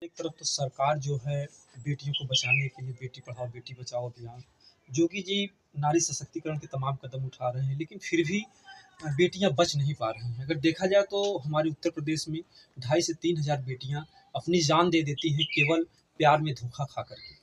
एक तरफ तो सरकार जो है बेटियों को बचाने के लिए बेटी पढ़ाओ बेटी बचाओ अभियान जोगी जी नारी सशक्तिकरण के तमाम कदम उठा रहे हैं, लेकिन फिर भी बेटियां बच नहीं पा रही हैं। अगर देखा जाए तो हमारे उत्तर प्रदेश में 2,500 से 3,000 बेटियां अपनी जान दे देती हैं केवल प्यार में धोखा खा करके।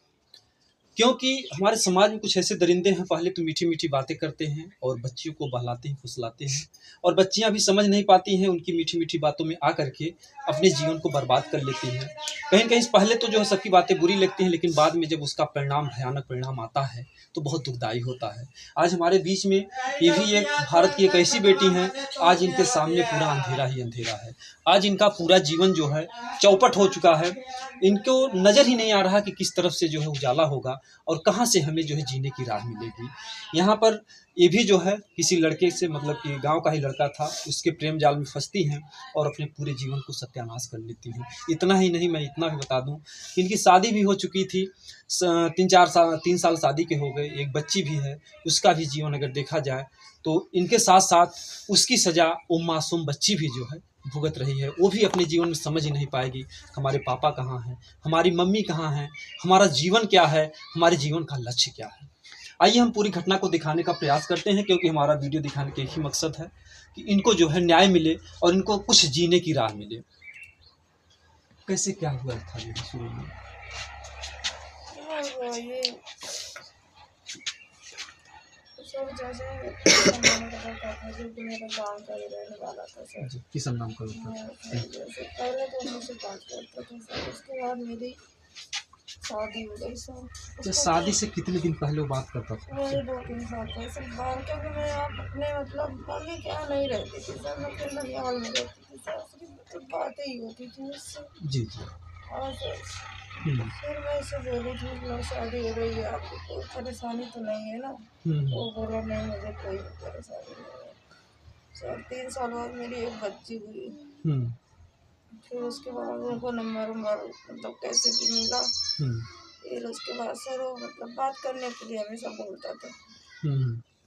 क्योंकि हमारे समाज में कुछ ऐसे दरिंदे हैं, पहले तो मीठी मीठी बातें करते हैं और बच्चियों को बहलाते हैं, फुसलाते हैं, और बच्चियां भी समझ नहीं पाती हैं, उनकी मीठी मीठी बातों में आ करके अपने जीवन को बर्बाद कर लेती हैं। कहीं कहीं पहले तो जो है सबकी बातें बुरी लगती हैं, लेकिन बाद में जब उसका परिणाम, भयानक परिणाम आता है तो बहुत दुखदायी होता है। आज हमारे बीच में ये भी एक भारत की एक ऐसी बेटी हैं, आज इनके सामने पूरा अंधेरा ही अंधेरा है। आज इनका पूरा जीवन जो है चौपट हो चुका है। इनको नज़र ही नहीं आ रहा कि किस तरफ से जो है उजाला होगा और कहाँ से हमें जो है जीने की राह मिलेगी। यहाँ पर ये भी जो है किसी लड़के से, मतलब कि गांव का ही लड़का था, उसके प्रेम जाल में फंसती हैं और अपने पूरे जीवन को सत्यानाश कर लेती हैं। इतना ही नहीं, मैं इतना भी बता दूं कि इनकी शादी भी हो चुकी थी, 3 साल शादी के हो गए, एक बच्ची भी है। उसका भी जीवन अगर देखा जाए तो इनके साथ साथ उसकी सज़ा वो मासूम बच्ची भी जो है भुगत रही है। वो भी अपने जीवन में समझ ही नहीं पाएगी हमारे पापा कहाँ हैं, हमारी मम्मी कहाँ हैं, हमारा जीवन क्या है, हमारे जीवन का लक्ष्य क्या है। आइए हम पूरी घटना को दिखाने का प्रयास करते हैं, क्योंकि हमारा वीडियो दिखाने का एक ही मकसद है कि इनको जो है न्याय मिले और इनको कुछ जीने की राह मिले। कैसे क्या हुआ था ये शुरू में? ये सर जैसे मैंने पता था जो कि मेरा गाँव का ही रहने वाला था सर। जी, किस नाम का होता हाँ, था? जैसे पहले तो मुझसे बात करता था सर, उसके बाद मेरी शादी हो गई सर। तो शादी से कितने दिन पहले वो बात करता था? वही 2-3 साल पहले सर बात, क्योंकि मैं आप अपने मतलब मम्मी के यहाँ नहीं रहती थी सर, मैं फिर ननिहाल में रहती थी सर, सिर्फ मतलब बातें ही होती थी उससे। जी जी। और फिर मैं इससे बोली थी मतलब शादी हो रही है, आपको कोई परेशानी तो नहीं है ना? वो बोला नहीं, मुझे कोई परेशानी नहीं है सर। 3 साल बाद मेरी एक बच्ची हुई। फिर उसके बाद उनको नंबर मतलब कैसे भी मिला। फिर उसके बाद सर वो मतलब बात करने के लिए हमेशा बोलता था।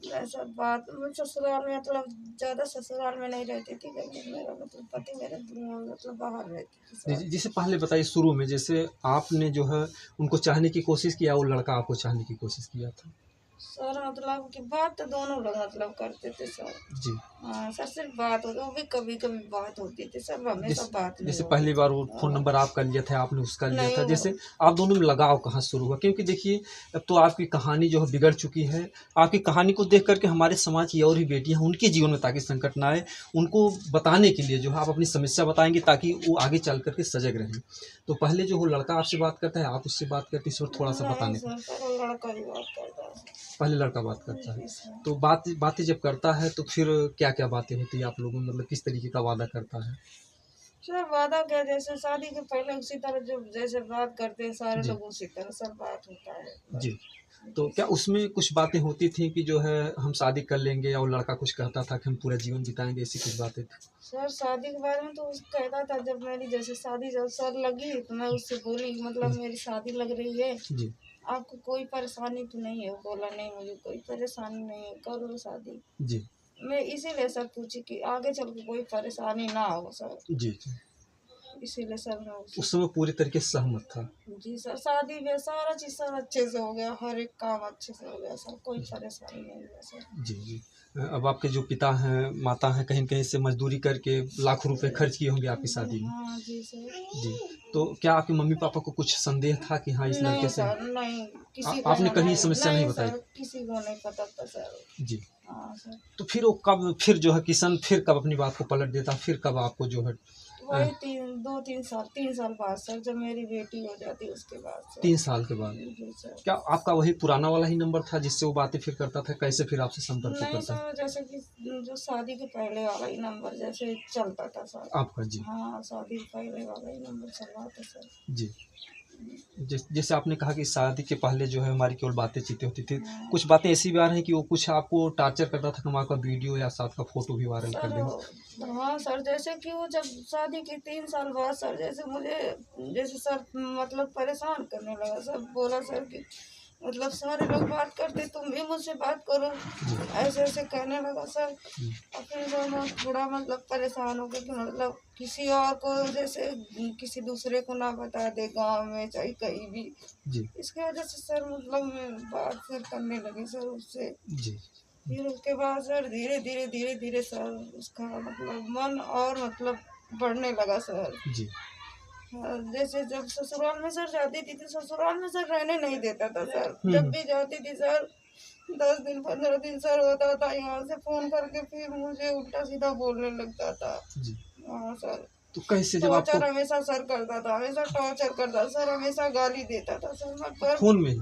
मैं सब बात मैं ससुराल में मतलब ज़्यादा ससुराल में नहीं रहती थी, क्योंकि मेरा मतलब पति मेरे मतलब बाहर रहती थी सर। जैसे पहले बताइए, शुरू में जैसे आपने जो है उनको चाहने की कोशिश किया, वो लड़का आपको चाहने की कोशिश किया था? सर मतलब कि बात तो दोनों लोग मतलब करते थे सर। जी। हाँ सर, सिर्फ बात होती, वो भी कभी कभी बात होती थी सर, हमेशा बात नहीं जैसे होती पहली बार वो थी। फ़ोन नंबर आपका लिया था, आपने उसका लिया था, नहीं जैसे आप दोनों में लगाव कहाँ शुरू हुआ? क्योंकि देखिए अब तो आपकी कहानी जो है बिगड़ चुकी है। आपकी कहानी को देख कर के हमारे समाज की और भी बेटियाँ, उनके जीवन में ताकि संकट ना आए, उनको बताने के लिए जो है आप अपनी समस्या बताएँगे ताकि वो आगे चल कर के सजग रहें। तो पहले जो वो लड़का आपसे बात करता है, आप उससे बात करती हैं, इस पर थोड़ा-सा नहीं बताने का। सर, पर वो लड़का ही बात करता है। पहले लड़का बात करता है, जी सर। तो बातें जब करता है तो फिर क्या-क्या बातें होती हैं आप लोगों में, मतलब किस तरीके का वादा करता है? सर वादा क्या, जैसे शादी के पहले उसी तरह जो जैसे बात करते हैं सारे जी, लोग, उसी तरह सब बात होता है जी। बस। तो जी क्या सर। उसमें कुछ बातें होती थी कि जो है हम शादी कर लेंगे, और लड़का कुछ कहता था कि हम पूरा जीवन बिताएँगे, ऐसी कुछ बातें थी? सर शादी के बारे में तो उस कहता था, जब मेरी जैसे शादी जब सर लगी तो मैं उससे बोली मतलब मेरी शादी लग रही है, जी, आपको कोई परेशानी तो नहीं है? वो बोला नहीं, मुझे कोई परेशानी नहीं है, कर लो शादी। जी, मैं इसीलिए सर पूछी कि आगे चल के कोई परेशानी ना हो सर, जी, जी। इसीलिए सर मैं उससे। उस समय पूरी तरीके से सहमत था। जी सर, शादी में सारा चीज़ सर अच्छे से हो गया, हर एक काम अच्छे से हो गया सर, कोई परेशानी नहीं हुआ सर। जी, जी। अब आपके जो पिता हैं, माता हैं, कहीं न कहीं से मज़दूरी करके लाखों रुपए खर्च किए होंगे आपकी शादी में। हाँ जी सर। जी, तो क्या आपके मम्मी-पापा को कुछ संदेह था कि हाँ, इस नहीं लड़के से सर, नहीं, किसी को आपने कहीं नहीं, समस्या नहीं नहीं बताई? सर, किसी को नहीं पता था सर। जी। हाँ सर। तो फिर वो कब, फिर जो है किशन फिर कब अपनी बात को पलट देता, फिर कब आपको जो है वही 3 साल बाद सर, जब मेरी बेटी हो जाती उसके बाद सर। 3 साल के बाद? जी सर। क्या आपका वही पुराना वाला ही नंबर था जिससे वो बातें फिर करता था? कैसे फिर आपसे संपर्क वो नहीं करता? सर, जैसे कि जो शादी के पहले वाला ही नंबर जैसे चलता था सर। आपका? जी, हाँ, शादी के पहले वाला ही नंबर चल रहा था सर। जी। जैसे आपने कहा कि शादी के पहले जो है हमारी केवल बातें-चीतें होती थी। हाँ। कुछ बातें ऐसी भी आ रही हैं कि वो कुछ आपको टॉर्चर करता था कि हम आपका वीडियो या साथ का फ़ोटो भी वायरल कर सर देंगे? हाँ सर, जैसे कि वो जब शादी के 3 साल बाद सर, जैसे मुझे जैसे सर मतलब परेशान करने लगा सर, बोला सर कि मतलब सारे लोग बात करते, तुम भी मुझसे बात करो, ऐसे ऐसे कहने लगा सर। और फिर सर मैं थोड़ा मतलब परेशान हो गई कि मतलब किसी और को, जैसे किसी दूसरे को ना बता दे गांव में चाहे कहीं भी जी इसकी वजह से सर मतलब मैं बात फिर करने लगी सर उससे। जी फिर उसके बाद सर धीरे धीरे सर उसका मतलब मन और मतलब बढ़ने लगा सर। जी जैसे जब ससुराल में सर जाती थी तो ससुराल में सर रहने नहीं देता था सर। जब हम्म भी जाती थी सर 10 दिन 15 दिन सर होता था, यहाँ से फोन करके फिर मुझे उल्टा सीधा बोलने लगता था। जी। हाँ सर, तो कैसे जब आपको टॉर्चर हमेशा सर करता था, हमेशा टॉर्चर करता सर, हमेशा गाली देता था सर। मैं पर फोन में ही?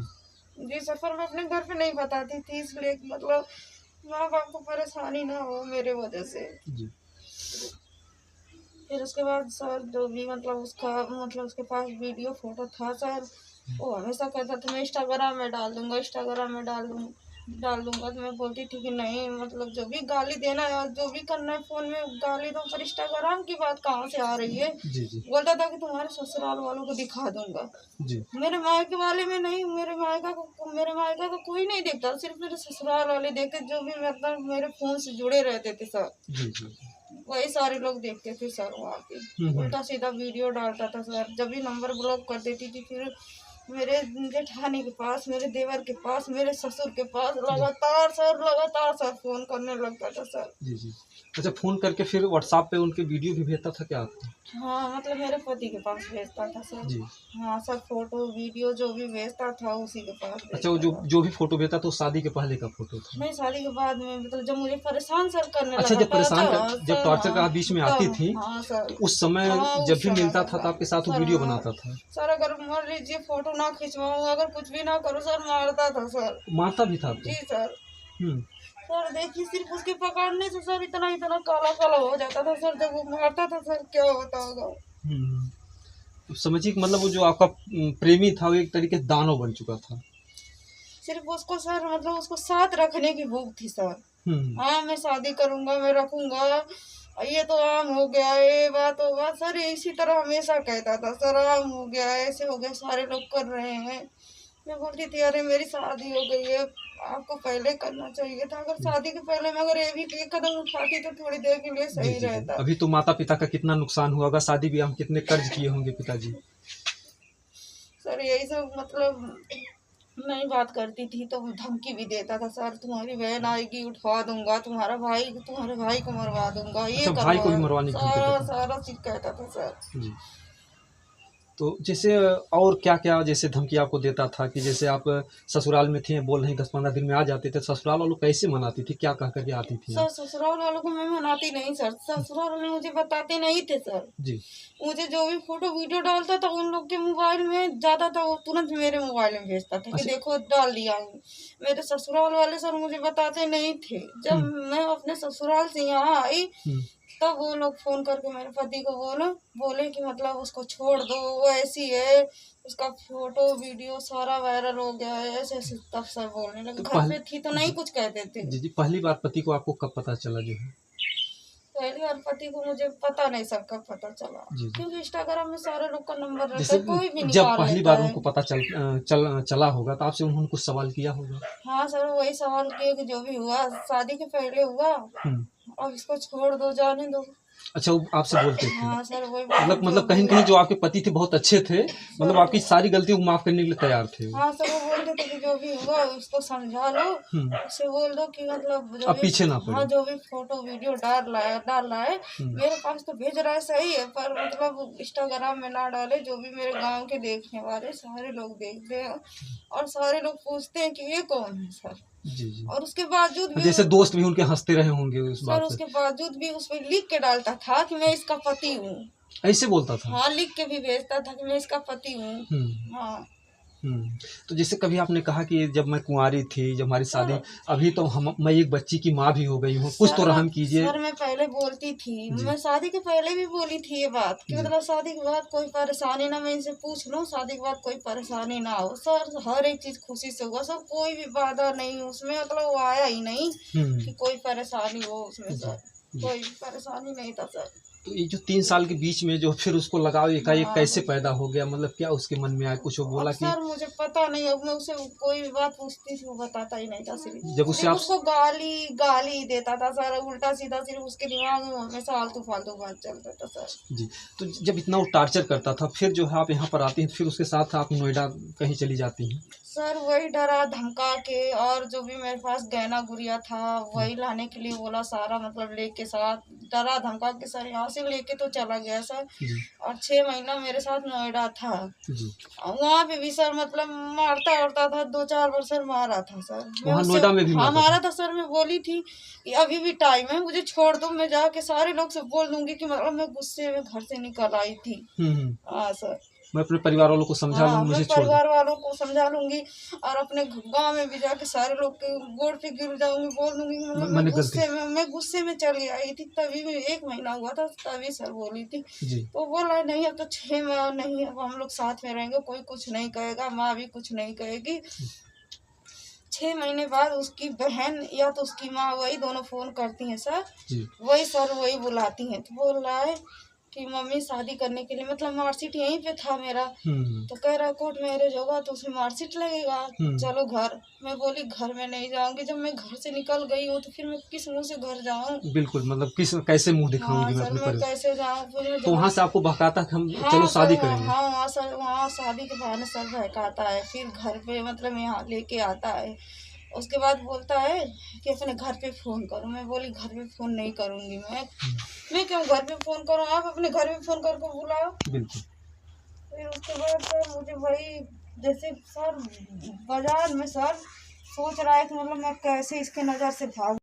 जी सर, पर मैं अपने घर पे नहीं बताती थी इसलिए कि मतलब माँ बाप को परेशानी ना हो मेरे वजह से। जी फिर उसके बाद सर जो भी मतलब उसका मतलब उसके पास वीडियो फोटो था सर, वो हमेशा कहता था मैं इंस्टाग्राम में डाल दूंगा, इंस्टाग्राम में डाल दूंगा। तो मैं बोलती थी कि नहीं, मतलब जो भी गाली देना है और जो भी करना है फोन में गाली दो, पर इंस्टाग्राम की बात कहाँ से आ रही है। जी जी बोलता था कि तुम्हारे ससुराल वालों को दिखा दूंगा। जी मेरे मायके वाले में नहीं, मेरे मायका को कोई नहीं देखता, सिर्फ मेरे ससुराल वाले देखते, जो भी मतलब मेरे फोन से जुड़े रहते थे सर, जी जी वही सारे लोग देखते थे सर वहाँ पे। हम्म। उल्टा सीधा वीडियो डालता था सर। जब भी नंबर ब्लॉक कर देती थी, फिर मेरे जेठानी के पास, मेरे देवर के पास, मेरे ससुर के पास लगातार सर फोन करने लगता था सर। जी जी। अच्छा, फोन करके फिर व्हाट्सएप पे उनके वीडियो भी भेजता था क्या आपको? हाँ मतलब मेरे पति के पास भेजता था सर। जी। हाँ सर, फोटो वीडियो जो भी भेजता था उसी के पास अच्छा, वो भेजता था। जो भी फोटो भेजता था वो शादी के पहले का फोटो था? नहीं, शादी के बाद में मतलब जब मुझे परेशान सर करने अच्छा, लगा जब था परेशान कर, तो जब सर टॉर्चर का हाँ बीच में आती तब थी हाँ सर। तो उस समय हाँ जब उस भी समय मिलता का था तो सर। आपके साथ वो सर वीडियो हाँ बनाता था? सर, अगर मान लीजिए फोटो ना खिंचवाऊँ, अगर कुछ भी ना करूँ सर, मारता था सर। मारता भी था आपको? जी सर। हम्म। सर देखिए, सिर्फ उसके पकड़ने से सर इतना इतना काला काला हो जाता था सर, जब वो मारता था सर क्या होता होगा। हम्म। तो समझिए कि मतलब वो जो आपका प्रेमी था वो एक तरीके से दानव बन चुका था। सिर्फ उसको सर मतलब उसको साथ रखने की भूख थी सर। हम्म। हाँ मैं शादी करूंगा, मैं रखूंगा, ये तो आम हो गया, ये बात होगा सर, ये इसी तरह हमेशा कहता था सर, आम हो गया, ऐसे हो गया, सारे लोग कर रहे हैं। मैं बोलती थी अरे मेरी शादी हो गई है, आपको पहले करना चाहिए था। अगर शादी के पहले मैं अगर ये भी एक कदम उठाती तो थोड़ी देर के लिए जी सही जी जी। रहता। अभी तो माता पिता का कितना नुकसान हुआ होगा, शादी ब्याह में कितने कर्ज किए होंगे पिताजी। सर यही सब मतलब नहीं बात करती थी तो धमकी भी देता था सर, तुम्हारी बहन आएगी उठवा दूंगा, तुम्हारे भाई को मरवा दूंगा, ये अच्छा, भाई को भी करवा, मरवाने की धमकी सारा देता सारा चीज कहता था सर। था? जी। तो जैसे और क्या क्या जैसे धमकी आपको देता था कि जैसे आप ससुराल में थे, बोल रहे 10-15 दिन में आ जाते थे, ससुराल वालों कैसे मनाती थी, क्या कह करके आती थी सर आप? ससुराल वालों को मैं मनाती नहीं सर, ससुराल वाले मुझे बताते नहीं थे सर। जी मुझे जो भी फोटो वीडियो डालता था उन लोग के मोबाइल में जाता था, वो तुरंत मेरे मोबाइल में भेजता था कि अच्छा। देखो डाल दिया हूँ। मेरे ससुराल वाले सर मुझे बताते नहीं थे। जब मैं अपने ससुराल से यहाँ आई हम्म। तब वो लोग फोन करके मेरे पति को बोले कि मतलब उसको छोड़ दो, वो ऐसी है, उसका फोटो वीडियो सारा वायरल हो गया है, ऐसे ऐसे तब सर बोलने लगे। तो घर पे थी तो नहीं जी कुछ कहते थे। जी जी, पहली बार पति को आपको कब पता चला जो है? पहली बार पति को मुझे पता नहीं सर कब पता चला, जी जी। क्योंकि इंस्टाग्राम में सारे लोग का नंबर रहता जैसे है, कोई भी जब निकाल पहली लेता बार है। उनको पता चला होगा तो आपसे उन्होंने कुछ सवाल किया होगा? हाँ सर, वही सवाल किए कि जो भी हुआ शादी के पहले हुआ, अब इसको छोड़ दो, जाने दो। अच्छा, वो आपसे बोलते थे? हाँ सर वही बोले जो मतलब भी कहीं न कहीं हुआ। जो आपके पति थे बहुत अच्छे थे, मतलब आपकी सारी गलतियों को माफ़ करने के लिए तैयार थे वो। हाँ सर, वो बोलते थे कि जो भी हुआ उसको समझा लो, हुँ। उसे बोल दो कि मतलब जो अब भी, पीछे ना पड़े। हाँ जो भी फोटो वीडियो डाल रहा है मेरे पास तो भेज रहा है सही है, पर मतलब इंस्टाग्राम में ना डाले। जो भी मेरे गांव के देखने वाले सारे लोग देखते हैं और सारे लोग पूछते हैं कि ये कौन है सर। जी, जी। और उसके बावजूद भी जैसे दोस्त भी उनके हँसते रहे होंगे उस सर, बात पे। उसके बावजूद भी उसमें लिख के डालता था कि मैं इसका पति हूँ। ऐसे बोलता था? हाँ, लिख के भी भेजता था कि मैं इसका पति हूँ। हुँ। हाँ हुँ। तो जैसे कभी आपने कहा कि जब मैं कुँवारी थी, जब हमारी शादी, सर, अभी तो मैं एक बच्ची की माँ भी हो गई हूँ, कुछ तो रहम कीजिए। सर मैं पहले बोलती थी, जी। मैं शादी के पहले भी बोली थी ये बात कि जी। मतलब शादी के बाद कोई परेशानी ना, मैं इनसे पूछ लूँ, शादी के बाद कोई परेशानी ना हो सर, हर एक चीज खुशी से होगा सर, कोई भी बाधा नहीं उसमें, मतलब वो आया ही नहीं कि कोई परेशानी हो उसमें जी, सर, जी। कोई भी परेशानी नहीं था सर। तो ये जो 3 साल के बीच में जो फिर उसको लगाव एकाएक हाँ कैसे वही। पैदा हो गया, मतलब क्या उसके मन में आया, कुछ वो अब बोला कि सर मुझे पता नहीं, अब मैं उसे कोई भी बात पूछती थी वो बताता ही नहीं था, जब उससे सिर्फ आप उसको गाली गाली देता था सर, उल्टा सीधा, सिर्फ उसके दिमाग में हमेशा आलतू फालतू बात चलता था सर। जी, तो जब इतना वो टार्चर करता था, फिर जो है आप यहाँ पर आती हैं, फिर उसके साथ आप नोएडा कहीं चली जाती हैं? सर वही डरा धमका के, और जो भी मेरे पास गहना गुड़िया था हुँ, वही लाने के लिए बोला, सारा मतलब लेके साथ डरा धमका के सर यहाँ से लेके तो चला गया सर। जी, और 6 महीना मेरे साथ नोएडा था, जी। और वहाँ पे भी सर मतलब मारता वारता था, 2-4 बार सर मारा था सर। मैं वहाँ उससे नोएडा में भी हाँ मारता था? मारा था सर। मैं बोली थी कि अभी भी टाइम है, मुझे छोड़ दो, मैं जाके सारे लोग से बोल दूंगी कि मतलब मैं गुस्से में घर से निकल आई थी। हुँ, हुँ। हाँ सर। मैं अपने परिवार वालों को समझा लूँ, हाँ मैं मुझे छोड़ दें। परिवार वालों को समझा लूंगी, और अपने गांव में भी जाके सारे लोग के गोड़ पे गिर जाऊंगी, बोल दूंगी कि मतलब मैंने गलती मैं गुस्से में चली आई थी, तभी भी 1 महीना हुआ था तभी सर बोली थी। जी, तो बोला नहीं अब तो 6 माह नहीं, अब हम लोग साथ में रहेंगे, कोई कुछ नहीं कहेगा, माँ भी कुछ नहीं कहेगी। 6 महीने बाद उसकी बहन या तो उसकी माँ, वही दोनों फोन करती हैं सर, जी। वही सर वही बुलाती हैं, तो बोल रहा है कि मम्मी शादी करने के लिए, मतलब मार्कशीट यहीं पे था मेरा, हुँ, तो कह रहा कोर्ट मैरिज होगा तो उसमें मार्कशीट लगेगा, हुँ। चलो घर। मैं बोली घर में नहीं जाऊंगी, जब मैं घर से निकल गई हूँ तो फिर मैं किस मुंह से घर जाऊँ। बिल्कुल, मतलब किस कैसे मुँह हाँ दिखाऊँगी मैं सर अपने मैं परिवार। कैसे जाऊँ, फिर तो जहाँ वहाँ से आपको बहकाता कि हम चलो हाँ सर, शादी करेंगे? हाँ वहाँ सर, वहाँ शादी के बहाने सर बहकाता है, फिर घर पे मतलब यहाँ लेके आता है। उसके बाद बोलता है कि अपने घर पे फ़ोन करो। मैं बोली घर पे फ़ोन नहीं करूँगी मैं क्यों घर पे फ़ोन करूँ, आप अपने घर पे फ़ोन करके बुलाओ। बिल्कुल। फिर उसके बाद सर मुझे वही, जैसे सर बाजार में सर सोच रहा है कि मतलब मैं कैसे इसके नज़र से भागूं।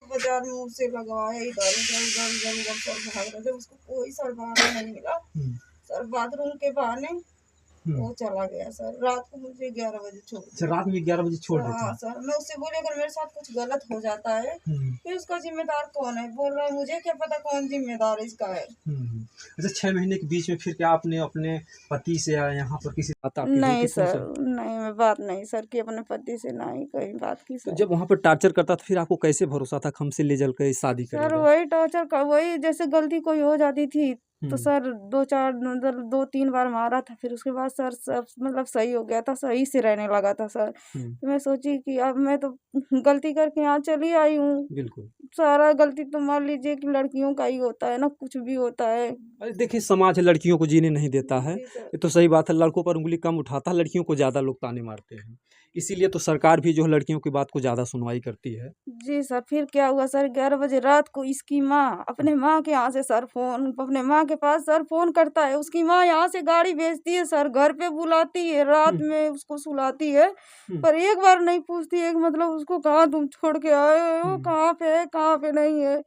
बाजार में उसे लगवाया, इधर उधर उधर उधर उधर सर भाग रहे थे, उसको कोई सर बहाना नहीं मिला। हुँ, सर बाथरूम के बहाने हुँ। वो चला गया सर, रात को मुझे 11 बजे छोड़ अच्छा, दिया। रात में 11 बजे छोड़ देते हाँ हैं? सर, मैं उससे बोली अगर मेरे साथ कुछ गलत हो जाता है हुँ, फिर उसका जिम्मेदार कौन है। बोल रहा है मुझे क्या पता कौन जिम्मेदार इसका है। हुँ, हुँ। अच्छा, 6 महीने के बीच में फिर क्या आपने अपने पति से या यहाँ पर किसी से बात आपकी हुई नहीं कि फ़ोन सर, से? नहीं मैं बात नहीं सर की अपने पति से, ना ही कहीं बात की तो सर। जब वहाँ पर टार्चर करता था, फिर आपको कैसे भरोसा था कि हमसे ले चल के शादी सर करेगा? वही टॉर्चर का, वही जैसे गलती कोई हो जाती थी तो हुँ, सर 2-4 मतलब 2-3 बार मारा था, फिर उसके बाद सर सब मतलब सही हो गया था, सही से रहने लगा था सर। हुँ। तो मैं सोची कि अब मैं तो गलती करके यहाँ चली आई हूँ, बिल्कुल। सारा गलती तो मान लीजिए कि लड़कियों का ही होता है ना, कुछ भी होता है। अरे देखिए, समाज लड़कियों को जीने नहीं देता है, जी सर। ये तो सही बात है, लड़कों पर उँगली कम उठाता है, लड़कियों को ज़्यादा लोग ताने मारते हैं। इसीलिए तो सरकार भी जो है लड़कियों की बात को ज़्यादा सुनवाई करती है। जी सर, फिर क्या हुआ सर, 11 बजे रात को इसकी माँ अपने माँ के यहाँ से सर फ़ोन, अपने माँ के पास सर फ़ोन करता है, उसकी माँ यहाँ से गाड़ी भेजती है सर, घर पे बुलाती है, रात हुँ, में उसको सुलाती है, हुँ, पर एक बार नहीं पूछती है कि मतलब उसको कहाँ तुम छोड़ के आए हो, हुँ। कहाँ पे है, कहाँ पे नहीं है।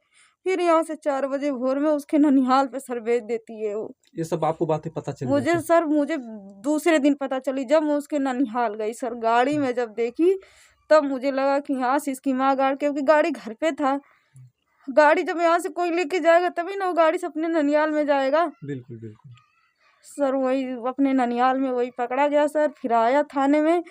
फिर यहाँ से 4 बजे भोर में उसके ननिहाल पे सर भेज देती है वो। ये सब आपको बातें पता चल जाती हैं। मुझे दूसरे दिन पता चली, जब मैं उसके ननिहाल गई सर, गाड़ी हुँ, में जब देखी तब मुझे लगा कि यहाँ से इसकी माँ गाड़ के, क्योंकि गाड़ी घर पे था, गाड़ी जब यहाँ से कोई लेके जाएगा तभी ना वो गाड़ी से अपने ननिहाल में जाएगा। बिल्कुल, बिल्कुल। सर वही अपने ननिहाल में वही पकड़ा गया सर, फिर आया थाने में,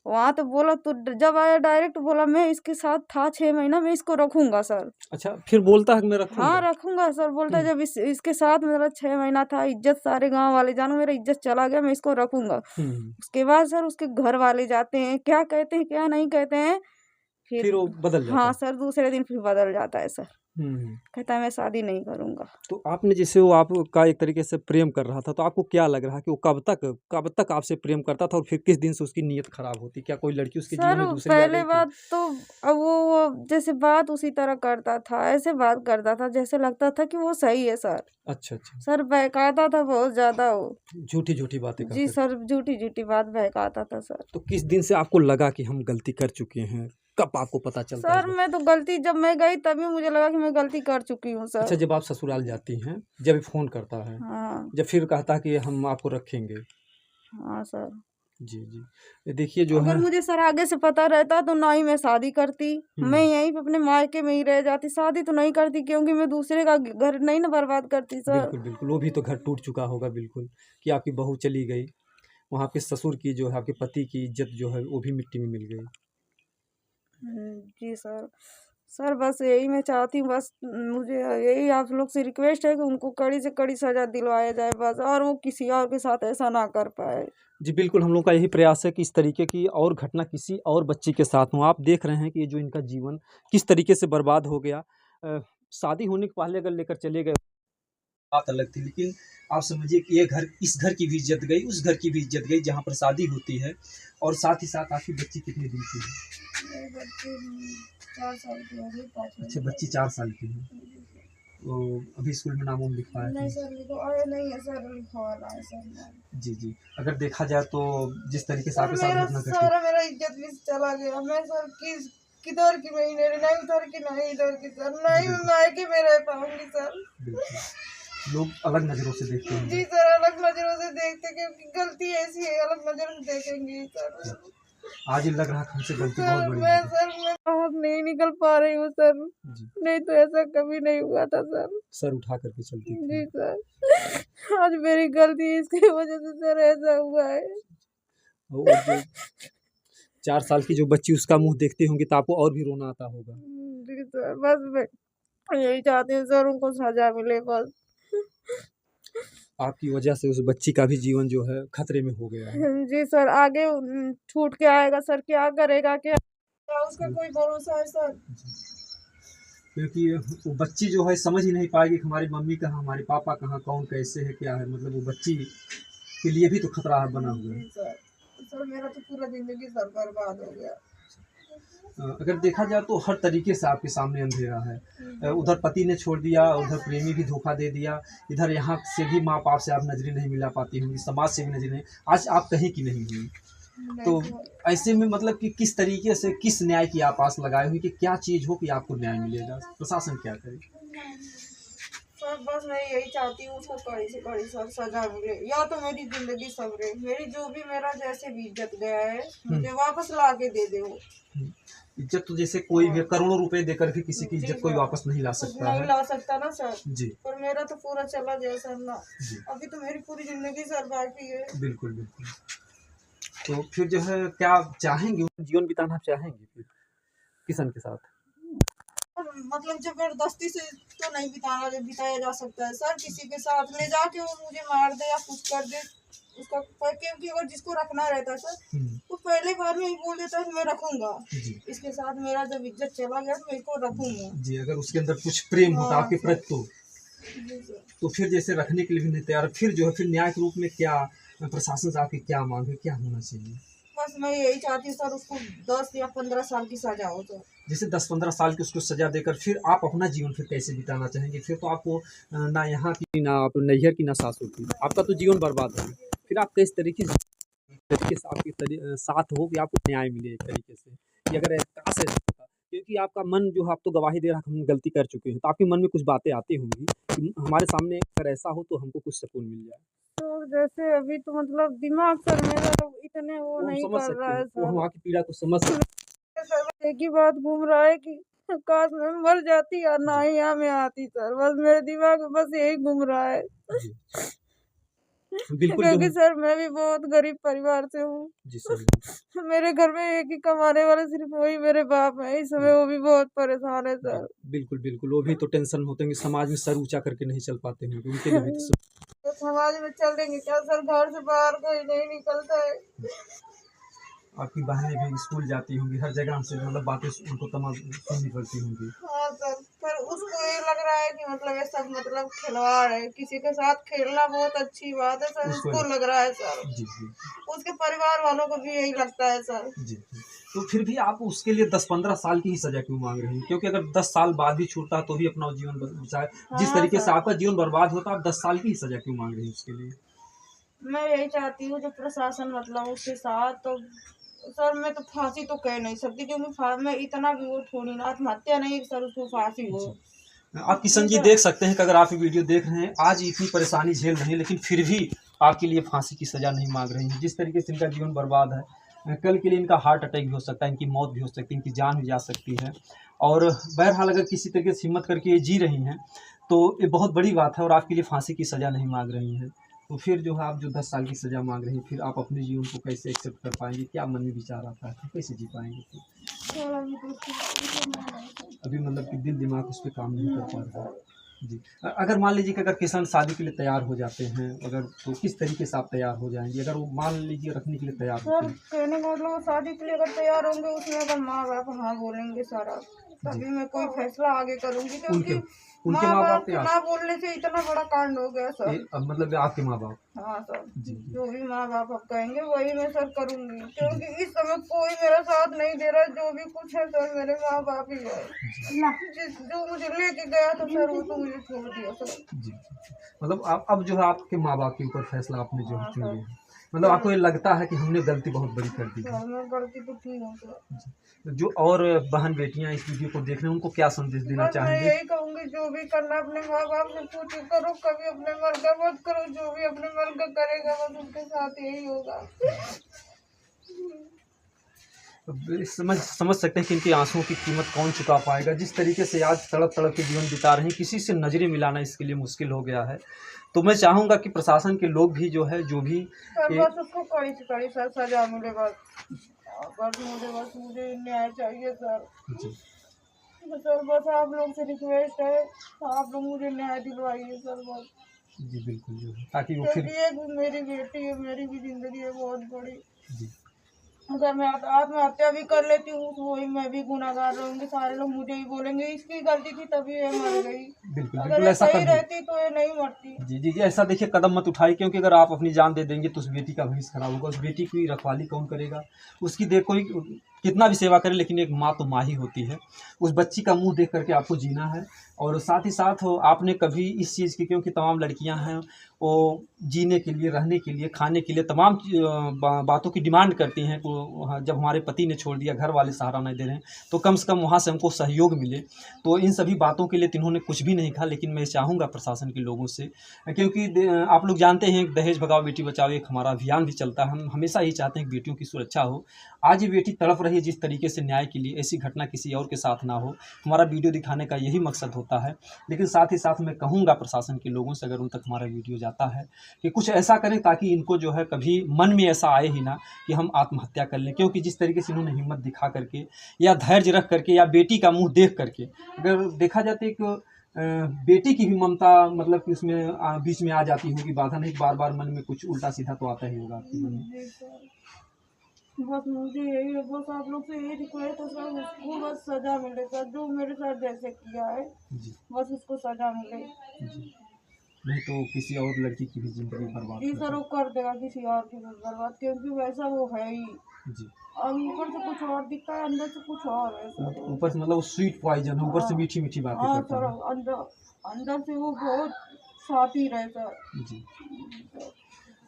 वहाँ तो बोला, तो जब आया डायरेक्ट बोला मैं इसके साथ था 6 महीना, मैं इसको रखूंगा सर। अच्छा, फिर बोलता है कि मैं हाँ रखूँगा? रखूंगा सर, बोलता है हुँ, जब इसके साथ मेरा 6 महीना था, इज्जत सारे गांव वाले जानो, मेरा इज्जत चला गया, मैं इसको रखूंगा। हुँ। उसके बाद सर उसके घर वाले जाते हैं, क्या कहते हैं क्या नहीं कहते हैं, फिर फिर वो बदल जाता हाँ है। सर दूसरे दिन फिर बदल जाता है सर, हुँ, हुँ। कहता है मैं शादी नहीं करूंगा। तो आपने जैसे वो आपका एक तरीके से प्रेम कर रहा था, तो आपको क्या लग रहा है कि वो कब तक आपसे प्रेम करता था और फिर किस दिन से उसकी नीयत खराब होती? क्या कोई लड़की उसके जीवन सर में दूसरी आ पहले गई थी? बात तो, अब वो जैसे बात उसी तरह करता था, ऐसे बात करता था जैसे लगता था कि वो सही है सर। अच्छा, अच्छा। सर बहकाता था बहुत ज्यादा वो। झूठी-झूठी बातें कह जी कर। सर, झूठी झूठी बात बहकाता था सर। तो किस दिन से आपको लगा कि हम गलती कर चुके हैं? कब आपको पता चलता है इस सर बात? मैं तो गलती, जब मैं गई तभी मुझे लगा कि मैं गलती कर चुकी हूँ अच्छा, सर। जब आप ससुराल जाती हैं, जब ये फ़ोन करता है, हाँ जब फिर कहता है कि हम आपको रखेंगे। हाँ सर। जी, जी। ये देखिए जो अगर है। मुझे सर आगे से पता रहता तो ना ही मैं शादी करती, मैं हुँ, यहीं पे अपने मायके में ही रह जाती, शादी तो नहीं करती, क्योंकि मैं दूसरे का घर नहीं ना बर्बाद करती सर। बिल्कुल, बिल्कुल। वो भी तो घर टूट चुका होगा बिल्कुल, कि आपकी बहू चली गई। वहाँ आपके ससुर की जो है, आपके पति की इज़्ज़त जो है, वो भी मिट्टी में मिल गई। जी सर। सर बस यही मैं चाहती हूँ, बस मुझे यही आप लोग से रिक्वेस्ट है कि उनको कड़ी से कड़ी सज़ा दिलवाया जाए बस, और वो किसी और के साथ ऐसा ना कर पाए। जी, बिल्कुल हम लोग का यही प्रयास है कि इस तरीके की और घटना किसी और बच्ची के साथ हो। आप देख रहे हैं कि ये जो इनका जीवन किस तरीके से बर्बाद हो गया। शादी होने के पहले अगर लेकर चले गए बात अलग थी, लेकिन आप समझिए कि ये घर, इस घर की भी इज़्ज़त गई, उस घर की भी इज़्ज़त गई जहाँ पर शादी होती है, और साथ ही साथ आपकी बच्ची कितने दिन की है? मेरी बच्ची 4 साल की है, अभी 5 अच्छा, महीने बच्ची 4 साल की है। तो अभी स्कूल में नाम-वाम लिखवाया नहीं था? सर, अरे नहीं है सर, लिखवाना है सर नाम। जी, जी। अगर देखा जाए तो जिस तरीके से सर आपके साथ मेरा घटना घटी। सारा मेरा इज्जत भी चला गया। मैं सर किधर की नहीं, मेरी नहीं उधर की नहीं इधर की सर, जी, नहीं मैं बिल्कुल, मायके में रह पाऊंगी सर। बिल्कुल। लोग अलग नज़रों से देखते जी होंगे। सर, अलग नजरों से देखते, क्योंकि गलती ऐसी है, अलग नजर से देखेंगे सर। आज ही लग रहा है हमसे गलती बहुत सर बड़ी मैं हो गई। सर मैं बाहर नहीं निकल पा रही हूँ सर, जी, नहीं तो ऐसा कभी नहीं हुआ था सर। सर उठा कर के चलती जी थी। सर, आज मेरी गलती है, इसकी वजह से सर ऐसा हुआ है। और जो 4 साल की जो बच्ची उसका मुँह देखते होंगे तो आपको और भी रोना आता होगा। जी सर, बस मैं यही चाहती हूँ सर, उनको सजा मिले बस। आपकी वजह से उस बच्ची का भी जीवन जो है खतरे में हो गया है। जी सर, आगे छूट के आएगा सर, क्या करेगा, क्या उसका कोई भरोसा है सर। क्योंकि वो बच्ची जो है समझ ही नहीं पाएगी कि हमारी मम्मी कहाँ, हमारे पापा कहाँ, कौन कैसे है, क्या है, मतलब वो बच्ची के लिए भी तो खतरा बना हुआ है। जी सर, मेरा तो पूरा जिंदगी सर बर्बाद हो गया। अगर देखा जाए तो हर तरीके से आपके सामने अंधेरा है। उधर पति ने छोड़ दिया, उधर प्रेमी भी धोखा दे दिया, इधर यहाँ से भी माँ बाप से आप नजरें नहीं मिला पाती होंगी, समाज से भी नजरें नहीं, आज आप कहीं की नहीं हुई। तो ऐसे में मतलब कि किस तरीके से, किस न्याय की आप आस लगाए हुई कि क्या चीज़ हो कि आपको न्याय मिलेगा, प्रशासन क्या करे? सर बस मैं यही चाहती हूँ, उसको कड़ी से कड़ी सर सजा मिले, या तो मेरी जिंदगी संवरे, मेरी जो भी मेरा जैसे भी इज्जत गया है मुझे वापस ला के दे दे वो। इज्जत तो जैसे कोई भी करोड़ों रुपए देकर भी किसी की इज्जत कोई वापस नहीं ला सकता नहीं है। ला सकता ना सर। जी, पर मेरा तो पूरा चला गया सर ना, जी, अभी तो मेरी पूरी जिंदगी सर बाकी है। बिल्कुल, बिल्कुल। तो फिर जो है क्या आप चाहेंगे, जीवन बिताना चाहेंगे फिर किशन के साथ? मतलब जबरदस्ती से तो नहीं बिताया जा सकता है सर, किसी के साथ ले जाके वो मुझे मार दे या कुछ कर दे उसका, क्योंकि अगर जिसको रखना रहता है सर तो पहले बार में ही बोल देता है कि मैं रखूंगा। जी, इसके साथ मेरा जब इज्जत चला गया तो मैं इसको रखूंगा। जी, अगर उसके अंदर कुछ प्रेम होता हाँ आपके सर। प्रति जी सर, तो फिर जैसे रखने के लिए भी नहीं तैयार, फिर जो है फिर न्याय के रूप में क्या प्रशासन से आपकी क्या मांग है, क्या होना चाहिए? बस मैं यही चाहती हूँ सर, उसको 10 या 15 साल की सजा हो सर। जैसे 10-15 साल की उसको सजा देकर फिर आप अपना जीवन फिर कैसे बिताना चाहेंगे? फिर तो आपको ना यहाँ की, ना आप नैहर की, ना सासुर की, आपका तो जीवन बर्बाद है। फिर आप किस तरीके से आपके साथ हो कि आपको न्याय मिले एक तरीके से, कि अगर काश ऐसा होता, क्योंकि आपका मन जो है आप तो गवाही दे रहा है कि हम गलती कर चुके हैं, तो आपके मन में कुछ बातें आती होंगी कि हमारे सामने अगर ऐसा हो तो हमको कुछ सुकून मिल जाए। तो जैसे अभी तो मतलब दिमाग सर मेरा तो इतने वो वो हम नहीं समझ कर सकते रहा हैं, है वो हम सर। आपकी पीड़ा को समझ सकते सर एक ही बात घूम रहा है कि काश मैं मर जाती या ना ही यहाँ में आती सर, बस मेरे दिमाग में बस यही घूम रहा है। हैं। जी, बिल्कुल जो क्योंकि है। सर मैं भी बहुत गरीब परिवार से हूँ। जी, सही। मेरे घर में एक ही कमाने वाले सिर्फ वही मेरे बाप है, इस समय वो भी बहुत परेशान है सर। बिल्कुल, बिल्कुल, वो भी तो टेंशन में होते होंगे, समाज में सर ऊँचा करके नहीं चल पाते होंगे, उनके लिए भी तो तो समाज में चल देंगे क्या सर, घर से बाहर कोई नहीं निकलता है। आपकी बहनें भी स्कूल जाती होंगी, हर जगह से मतलब बातें उनको तमाम सुननी पड़ती होंगी। हाँ सर, पर उसको ये लग रहा है कि मतलब ये सब मतलब खिलवाड़ है, किसी के साथ खेलना बहुत अच्छी बात है सर, उसको लग रहा है सर। जी, जी। उसके परिवार वालों को भी यही लगता है सर। जी, जी। तो फिर भी आप उसके लिए 10-15 साल की ही सज़ा क्यों माँग रही हैं? क्योंकि अगर 10 साल बाद भी छूटता तो भी अपना जीवन बचाए, जिस हाँ तरीके से सर, आपका जीवन बर्बाद होता, आप 10 साल की ही सज़ा क्यों माँग रही हैं उसके लिए? मैं यही चाहती हूँ जो प्रशासन मतलब उसके साथ तो सर, मैं तो फांसी तो कह नहीं सकती, क्योंकि मैं इतना भी वो थोड़ी ना आत्महत्या नहीं कि सर उसको फांसी हो। आप किशन जी देख सकते हैं कि अगर आप ये वीडियो देख रहे हैं, आज इतनी परेशानी झेल रहे हैं, लेकिन फिर भी आपके लिए फांसी की सज़ा नहीं माँग रही हैं। जिस तरीके से इनका जीवन बर्बाद है, कल के लिए इनका हार्ट अटैक भी हो सकता है, इनकी मौत भी हो सकती है, इनकी जान भी जा सकती है। और बहरहाल अगर किसी तरीके से हिम्मत करके ये जी रही हैं, तो ये बहुत बड़ी बात है और आपके लिए फांसी की सज़ा नहीं माँग रही हैं। तो फिर जो है आप जो 10 साल की सज़ा मांग रही हैं, फिर आप अपने जीवन को कैसे एक्सेप्ट कर पाएंगे? क्या मन में विचार आता है, फिर कैसे जी पाएंगे फिर? अभी मतलब कि दिल दिमाग उस पर काम नहीं कर पा रहा है जी। अगर मान लीजिए कि अगर किसान शादी के लिए तैयार हो जाते हैं अगर, तो किस तरीके से आप तैयार हो जाएंगे अगर वो मान लीजिए रखने के लिए तैयार होते हैं? कहने का मतलब शादी के लिए अगर तैयार होंगे, उसमें अगर माँ बाप हाँ बोलेंगे सारा, तभी मैं कोई फैसला आगे करूंगी, क्योंकि उनके माँ बाप के ना बोलने से इतना बड़ा कांड हो गया सर। अब मतलब आपके माँ बाप? हाँ सर, जी। जो भी माँ बाप अब कहेंगे वही मैं सर करूंगी, क्योंकि इस समय कोई मेरा साथ नहीं दे रहा। जो भी कुछ है सर मेरे माँ बाप ही है। जो मुझे लेके गया था सर, वो तो मुझे छोड़ दिया सर। जी। मतलब आप अब जो है आपके माँ बाप के ऊपर फैसला आपने जो है चुन लिया है, मतलब आपको ये लगता है कि हमने गलती बहुत बड़ी कर दी है? मैं गलती तो की हूँ सर। जो और बहन बेटियां इस वीडियो को देख रहे हैं उनको क्या संदेश देना चाहेंगे? मैं यही कहूंगी, जो भी करना अपने माँ बाप से पूछ करो, कभी अपने मन का मत करो। जो भी अपने मन का करेगा बस उनके साथ यही होगा। समझ सकते हैं कि इनके आंसुओं की कीमत कौन चुका पाएगा। जिस तरीके से आज तड़प तड़प के जीवन बिता रहे हैं, किसी से नजरें मिलाना इसके लिए मुश्किल हो गया है। तो मैं चाहूँगा कि प्रशासन के लोग भी जो है, जो भी बस उसको कड़ी से कड़ी सजा मिले बस मुझे न्याय चाहिए सर। सर बस आप लोग से रिक्वेस्ट है, आप लोग मुझे न्याय दिलवाइए सर बस। जी बिल्कुल जो है, ताकि वो फिर मेरी बेटी है, मेरी भी जिंदगी है बहुत बड़ी। जी। अगर मैं आत्महत्या भी कर लेती हूँ तो वही मैं भी गुनाहगार रहूंगी। सारे लोग मुझे ही बोलेंगे इसकी गलती थी तभी ये मर गई। बिल्कुल अगर बिल्कुल ऐसा सही रहती तो ये नहीं मरती। जी जी जी, ऐसा देखिए कदम मत उठाइए, क्योंकि अगर आप अपनी जान दे देंगे तो उस बेटी का भविष्य खराब होगा। उस बेटी की रखवाली कौन करेगा? उसकी देखो कितना भी सेवा करे, लेकिन एक माँ तो माँ ही होती है। उस बच्ची का मुंह देख करके आपको जीना है। और साथ ही साथ आपने कभी इस चीज़ की, क्योंकि तमाम लड़कियां हैं वो जीने के लिए, रहने के लिए, खाने के लिए तमाम बातों की डिमांड करती हैं। जब हमारे पति ने छोड़ दिया, घर वाले सहारा नहीं दे रहे हैं, तो कम से कम वहाँ से हमको सहयोग मिले। तो इन सभी बातों के लिए इन्होंने कुछ भी नहीं कहा। लेकिन मैं चाहूँगा प्रशासन के लोगों से, क्योंकि आप लोग जानते हैं दहेज भगाओ बेटी बचाओ एक हमारा अभियान भी चलता है। हम हमेशा ही चाहते हैं कि बेटियों की सुरक्षा हो। आज ये बेटी तड़प रही है जिस तरीके से न्याय के लिए, ऐसी घटना किसी और के साथ ना हो। हमारा वीडियो दिखाने का यही मकसद होता है। लेकिन साथ ही साथ मैं कहूँगा प्रशासन के लोगों से, अगर उन तक हमारा वीडियो जाता है, कि कुछ ऐसा करें ताकि इनको जो है कभी मन में ऐसा आए ही ना कि हम आत्महत्या कर लें। क्योंकि जिस तरीके से इन्होंने हिम्मत दिखा करके या धैर्य रख करके या बेटी का मुँह देख करके, अगर देखा जाए तो एक बेटी की भी ममता मतलब कि उसमें बीच में आ जाती होगी बाधा। नहीं, बार बार मन में कुछ उल्टा सीधा तो आता ही होगा आपके मन में। बस मुझे यही है, बस आप लोग से यही रिक्वेस्ट है सर, उसको बस सजा मिले सर। जो मेरे साथ जैसे किया है जी, बस उसको सजा मिले जी। नहीं तो किसी और लड़की की भी जिंदगी बर्बाद जी सर, वो कर देगा किसी और की भी बर्बाद, क्योंकि वैसा वो है ही जी। और ऊपर से कुछ और दिखता है, अंदर से कुछ और है। ऊपर से मतलब स्वीट पॉइजन, ऊपर से मीठी मीठी बातें करता है। सर अंदर से वो बहुत साथी रहे सर जी।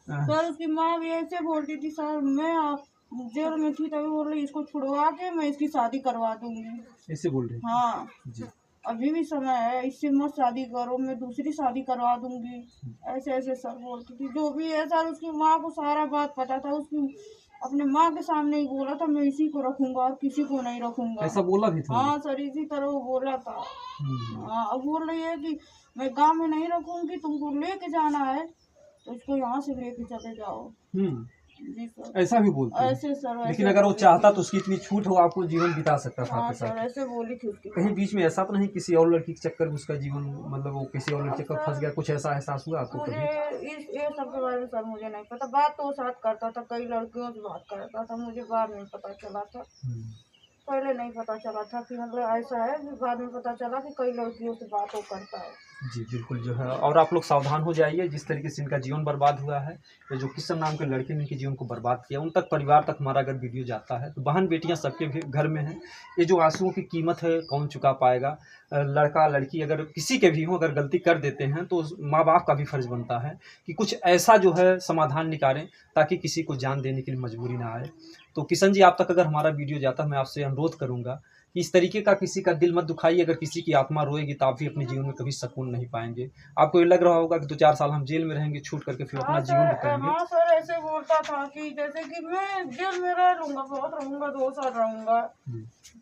सर उसकी माँ भी ऐसे बोलती थी सर, मैं जेल में थी तभी बोल रही इसको छुड़वा के मैं इसकी शादी करवा दूंगी, ऐसे बोल रही। हाँ जी, अभी भी समय है, इससे मत शादी करो, मैं दूसरी शादी करवा दूंगी, ऐसे ऐसे सर बोलती थी। जो भी है सर, उसकी माँ को सारा बात पता था। उसकी अपने माँ के सामने ही बोला था मैं इसी को रखूंगा और किसी को नहीं रखूंगा। ऐसा बोला भी था? हाँ सर, इसी तरह वो बोला था। हाँ, अब बोल रही है कि मैं गाँव में नहीं रखूंगी, तुमको लेके जाना है तो इसको यहाँ से लेके चले जाओ। जी सर, ऐसा भी बोलते हैं? ऐसे सर, लेकिन अगर वो चाहता तो उसकी इतनी छूट हो, आपको जीवन बिता सकता था आपके साथ। ऐसे बोली थी उसकी। कहीं बीच में ऐसा तो नहीं किसी और लड़की के चक्कर में उसका जीवन, मतलब वो किसी और लड़के का फंस गया, कुछ ऐसा एहसास हुआ आपको कभी? ये सब के बारे में सर मुझे नहीं पता। बात तो साथ करता था, कई लड़कियों से बात करता था, मुझे बाद में पता चला था। पहले नहीं पता चला था कि मतलब ऐसा है, बाद में पता चला कि कई लड़कियों से बात वो करता है। जी बिल्कुल जो है, और आप लोग सावधान हो जाइए। जिस तरीके से इनका जीवन बर्बाद हुआ है, तो जो किशन नाम के लड़के ने इनके जीवन को बर्बाद किया, उन तक परिवार तक हमारा अगर वीडियो जाता है तो बहन बेटियां सबके घर में हैं। ये जो आंसुओं की कीमत है कौन चुका पाएगा? लड़का लड़की अगर किसी के भी हों, अगर गलती कर देते हैं तो माँ बाप का भी फर्ज बनता है कि कुछ ऐसा जो है समाधान निकालें ताकि किसी को जान देने के लिए मजबूरी ना आए। तो किशन जी, आप तक अगर हमारा वीडियो जाता है, मैं आपसे अनुरोध करूँगा कि इस तरीके का किसी का दिल मत दुखाइए। अगर किसी की आत्मा रोएगी तो आप भी अपने जीवन में कभी सुकून नहीं पाएंगे। आपको ये लग रहा होगा कि 2-4 साल हम जेल में रहेंगे, छूट करके फिर अपना जीवन बिताएंगे। हाँ सर, ऐसे बोलता था कि जैसे कि मैं जेल में रह लूंगा, बहुत रहूंगा, 2 साल रहूंगा।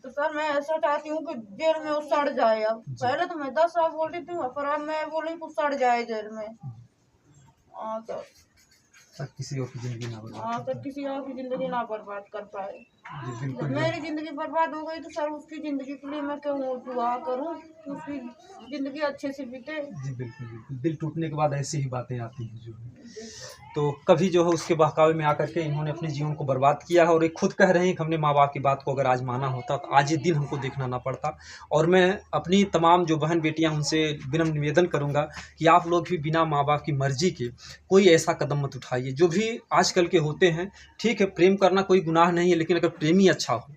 तो सर मैं ऐसा चाहती हूँ कि जेल में वो सड़ जाए। अब पहले तो मैं 10 साल बोलती थी, पर अब मैं बोली कुछ सड़ जाए जेल में। हाँ सर। सर किसी और की ज़िंदगी ना बर्बाद हाँ कर सर, किसी और की ज़िंदगी ना बर्बाद कर पाए। पाए। जी बिल्कुल जब मेरी ज़िंदगी बर्बाद हो गई तो सर उसकी ज़िंदगी के लिए मैं क्यों दुआ करूं कि उसकी ज़िंदगी अच्छे से बीते। जी बिल्कुल, बिल्कुल। दिल टूटने के बाद ऐसी ही बातें आती हैं जो है। जी सर। तो कभी जो है उसके बहकावे में आकर के इन्होंने अपने जीवन को बर्बाद किया है और ये खुद कह रहे हैं कि हमने माँ-बाप की बात को अगर आज माना होता तो आज ये दिन हमको देखना ना पड़ता। और मैं अपनी तमाम जो बहन-बेटियाँ उनसे विनम्र निवेदन करूँगा कि आप लोग भी बिना माँ-बाप की मर्ज़ी के कोई ऐसा कदम मत उठाइए। जो भी आजकल के होते हैं, ठीक है प्रेम करना कोई गुनाह नहीं है, लेकिन अगर प्रेमी अच्छा हो।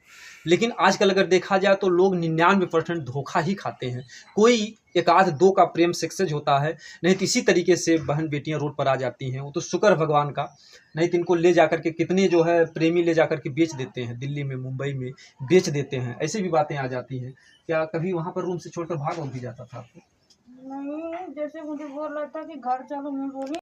लेकिन आजकल अगर देखा जाए तो लोग 99% धोखा ही खाते हैं। कोई 1 आध 2 का प्रेम सक्सेस होता है, नहीं तो इसी तरीके से बहन-बेटियाँ रोड पर आ जाती हैं। वो तो शुक्र है भगवान का, नहीं तो इनको ले जाकर के कितने जो है प्रेमी ले जाकर के बेच देते हैं, दिल्ली में, मुंबई में बेच देते हैं। ऐसी भी बातें आ जाती हैं। क्या कभी वहाँ पर रूम से छोड़कर भाग-वाग भी जाता था आपको? नहीं, जैसे मुझे बोल रहा था कि घर चलो, मैं बोली